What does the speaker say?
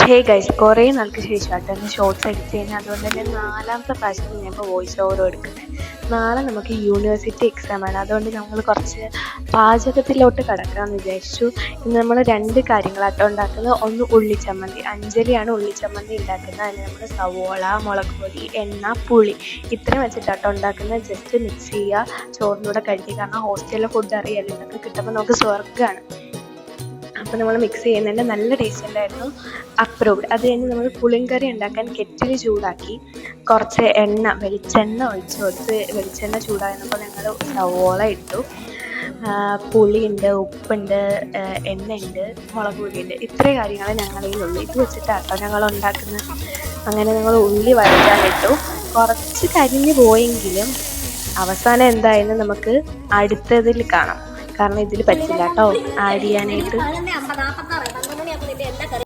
Hey guys, കുറേ നാൾക്ക് ശേഷമായിട്ട് തന്നെ ഷോർട്സ് എഡിറ്റ് ചെയ്യുന്നത്. അതുകൊണ്ട് തന്നെ 4ാമത്തെ പ്രാവശ്യത്തിൽ ഞാൻ ഇപ്പോൾ വോയിസ് ഓവർ എടുക്കുന്നത്. നാളെ നമുക്ക് യൂണിവേഴ്സിറ്റി എക്സാമാണ്. അതുകൊണ്ട് നമ്മൾ കുറച്ച് പാചകത്തിലോട്ട് കടക്കാമെന്ന് വിചാരിച്ചു. ഇന്ന് നമ്മൾ 2 കാര്യങ്ങളാട്ടോ ഉണ്ടാക്കുന്നത്. ഒന്ന് ഉള്ളിച്ചമ്മന്തി. അഞ്ജലിയാണ് ഉള്ളിച്ചമ്മന്തി ഉണ്ടാക്കുന്നത്. അതിന് നമ്മൾ സവോള, മുളക് പൊടി, എണ്ണ, പുളി ഇത്രയും വെച്ചിട്ടാട്ടോ ഉണ്ടാക്കുന്നത്. ജസ്റ്റ് മിക്സ് ചെയ്യുക, ചോറിലൂടെ കഴിക്കുക. കാരണം ഹോസ്റ്റലിലെ ഫുഡ് അറിയാമല്ലോ, ഇതൊക്കെ കിട്ടുമ്പോൾ നമുക്ക് സ്വർഗ്ഗമാണ്. അപ്പോൾ നമ്മൾ മിക്സ് ചെയ്യുന്നതിൻ്റെ നല്ല ടേസ്റ്റ് ഉണ്ടായിരുന്നു. അപ്രൂവ്ഡ്. അത് കഴിഞ്ഞ് നമ്മൾ പുളിങ്കറി ഉണ്ടാക്കാൻ കെറ്റിൽ ചൂടാക്കി കുറച്ച് വെളിച്ചെണ്ണ ഒഴിച്ച് കൊടുത്ത് വെളിച്ചെണ്ണ ചൂടായിരുന്നപ്പോൾ ഞങ്ങൾ സവോള ഇട്ടു. പുളിയുണ്ട്, ഉപ്പുണ്ട്, എണ്ണയുണ്ട്, മുളക് പൊടിയുണ്ട്. ഇത്രയും കാര്യങ്ങൾ ഞങ്ങളിലുള്ളൂ. ഇത് വെച്ചിട്ടാട്ടോ ഞങ്ങൾ ഉണ്ടാക്കുന്നത്. അങ്ങനെ ഞങ്ങൾ ഉള്ളി വഴറ്റാനിട്ടു. കുറച്ച് കരിഞ്ഞു പോയെങ്കിലും അവസാനം എന്തായാലും നമുക്ക് അടുത്തതിൽ കാണാം. കാരണം ഇതിൽ പറ്റില്ല കേട്ടോ ആഡ് ചെയ്യാനായിട്ട്.